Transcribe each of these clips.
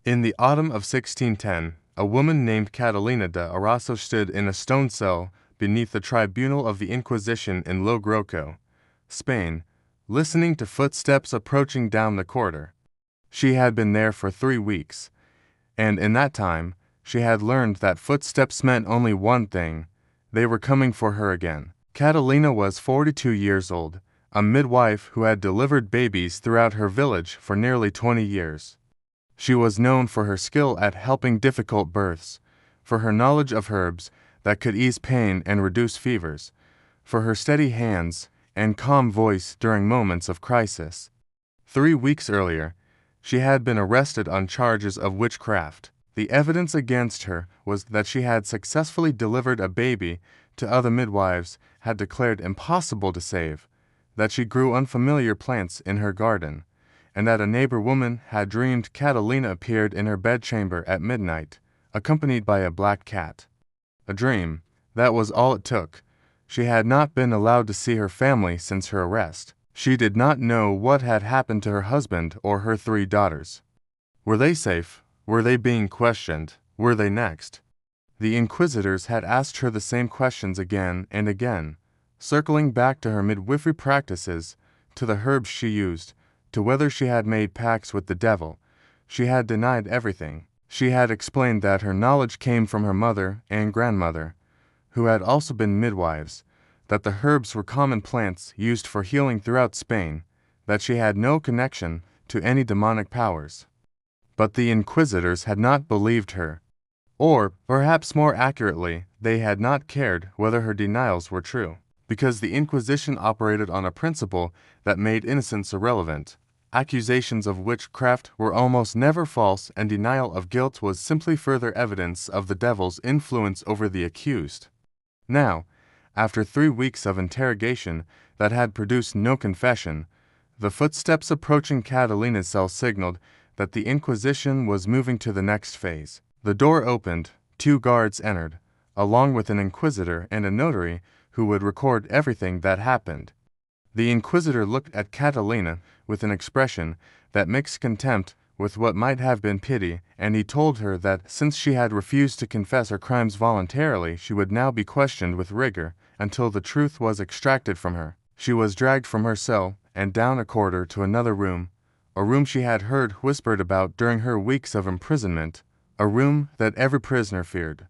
In the autumn of 1610, a woman named Catalina de Arasso stood in a stone cell beneath the tribunal of the Inquisition in Logroño, Spain, listening to footsteps approaching down the corridor. She had been there for 3 weeks, and in that time, she had learned that footsteps meant only one thing: they were coming for her again. Catalina was 42 years old, a midwife who had delivered babies throughout her village for nearly 20 years. She was known for her skill at helping difficult births, for her knowledge of herbs that could ease pain and reduce fevers, for her steady hands and calm voice during moments of crisis. 3 weeks earlier, she had been arrested on charges of witchcraft. The evidence against her was that she had successfully delivered a baby to other midwives had declared impossible to save, that she grew unfamiliar plants in her garden, and that a neighbor woman had dreamed Catalina appeared in her bedchamber at midnight, accompanied by a black cat. A dream, that was all it took. She had not been allowed to see her family since her arrest. She did not know what had happened to her husband or her 3 daughters. Were they safe? Were they being questioned? Were they next? The inquisitors had asked her the same questions again and again, circling back to her midwifery practices, to the herbs she used, to whether she had made pacts with the devil. She had denied everything. She had explained that her knowledge came from her mother and grandmother, who had also been midwives, that the herbs were common plants used for healing throughout Spain, that she had no connection to any demonic powers. But the inquisitors had not believed her. Or, perhaps more accurately, they had not cared whether her denials were true, because the Inquisition operated on a principle that made innocence irrelevant. Accusations of witchcraft were almost never false, and denial of guilt was simply further evidence of the devil's influence over the accused. Now, after 3 weeks of interrogation that had produced no confession, the footsteps approaching Catalina's cell signaled that the Inquisition was moving to the next phase. The door opened, 2 guards entered, along with an inquisitor and a notary who would record everything that happened. The inquisitor looked at Catalina with an expression that mixed contempt with what might have been pity, and he told her that since she had refused to confess her crimes voluntarily, she would now be questioned with rigor until the truth was extracted from her. She was dragged from her cell and down a corridor to another room, a room she had heard whispered about during her weeks of imprisonment, a room that every prisoner feared.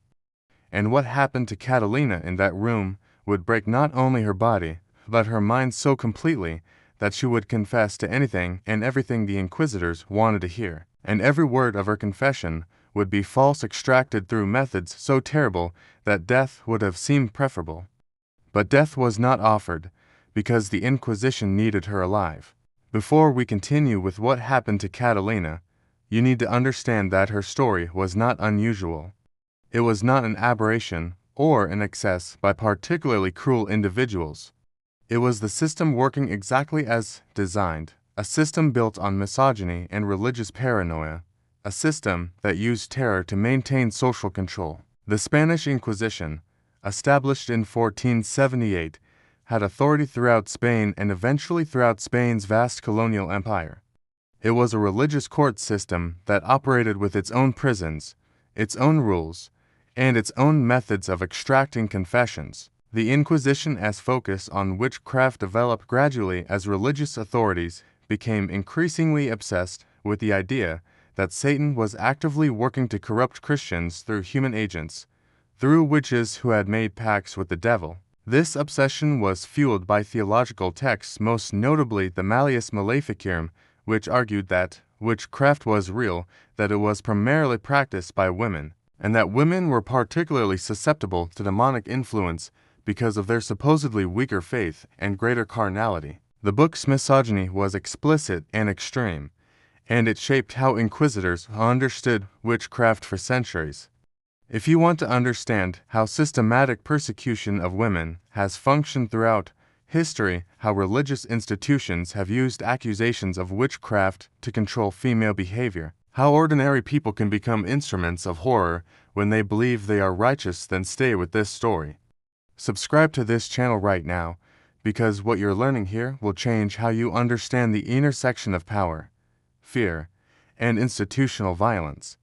And what happened to Catalina in that room would break not only her body, but her mind so completely that she would confess to anything and everything the inquisitors wanted to hear, and every word of her confession would be false, extracted through methods so terrible that death would have seemed preferable. But death was not offered, because the Inquisition needed her alive. Before we continue with what happened to Catalina, you need to understand that her story was not unusual. It was not an aberration or an excess by particularly cruel individuals. It was the system working exactly as designed, a system built on misogyny and religious paranoia, a system that used terror to maintain social control. The Spanish Inquisition, established in 1478, had authority throughout Spain and eventually throughout Spain's vast colonial empire. It was a religious court system that operated with its own prisons, its own rules, and its own methods of extracting confessions. The Inquisition's focus on witchcraft developed gradually as religious authorities became increasingly obsessed with the idea that Satan was actively working to corrupt Christians through human agents, through witches who had made pacts with the devil. This obsession was fueled by theological texts, most notably the Malleus Maleficarum, which argued that witchcraft was real, that it was primarily practiced by women, and that women were particularly susceptible to demonic influence because of their supposedly weaker faith and greater carnality. The book's misogyny was explicit and extreme, and it shaped how inquisitors understood witchcraft for centuries. If you want to understand how systematic persecution of women has functioned throughout history, how religious institutions have used accusations of witchcraft to control female behavior, how ordinary people can become instruments of horror when they believe they are righteous, then stay with this story. Subscribe to this channel right now, because what you're learning here will change how you understand the intersection of power, fear, and institutional violence.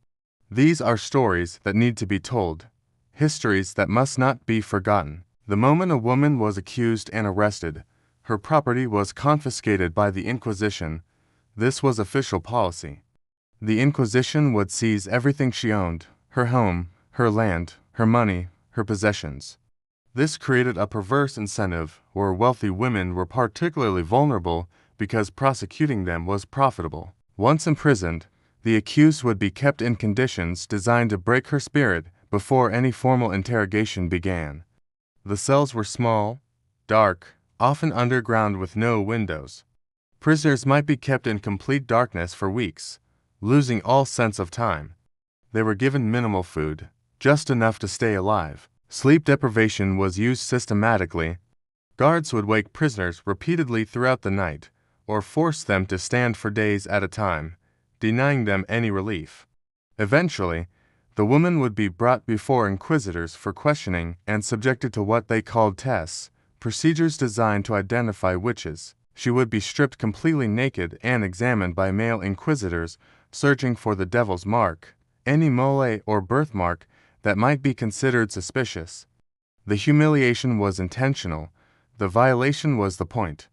These are stories that need to be told, histories that must not be forgotten. The moment a woman was accused and arrested, her property was confiscated by the Inquisition. This was official policy. The Inquisition would seize everything she owned, her home, her land, her money, her possessions. This created a perverse incentive where wealthy women were particularly vulnerable because prosecuting them was profitable. Once imprisoned, the accused would be kept in conditions designed to break her spirit before any formal interrogation began. The cells were small, dark, often underground with no windows. Prisoners might be kept in complete darkness for weeks, losing all sense of time. They were given minimal food, just enough to stay alive. Sleep deprivation was used systematically. Guards would wake prisoners repeatedly throughout the night, or force them to stand for days at a time, denying them any relief. Eventually, the woman would be brought before inquisitors for questioning and subjected to what they called tests, procedures designed to identify witches. She would be stripped completely naked and examined by male inquisitors searching for the devil's mark, any mole or birthmark that might be considered suspicious. The humiliation was intentional. The violation was the point.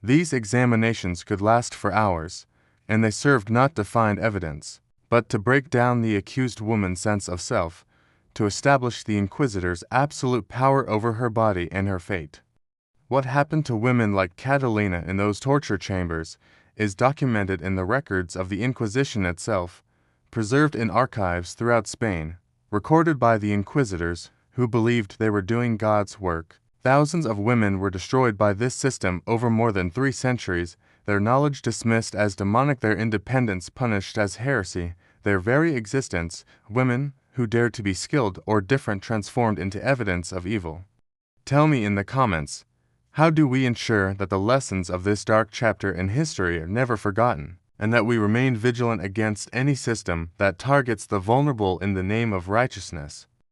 These examinations could last for hours, and they served not to find evidence, but to break down the accused woman's sense of self, to establish the inquisitor's absolute power over her body and her fate. What happened to women like Catalina in those torture chambers is documented in the records of the Inquisition itself, preserved in archives throughout Spain, recorded by the inquisitors who believed they were doing God's work. Thousands of women were destroyed by this system over more than 3 centuries, their knowledge dismissed as demonic, their independence punished as heresy, their very existence, women who dared to be skilled or different, transformed into evidence of evil. Tell me in the comments, how do we ensure that the lessons of this dark chapter in history are never forgotten, and that we remain vigilant against any system that targets the vulnerable in the name of righteousness?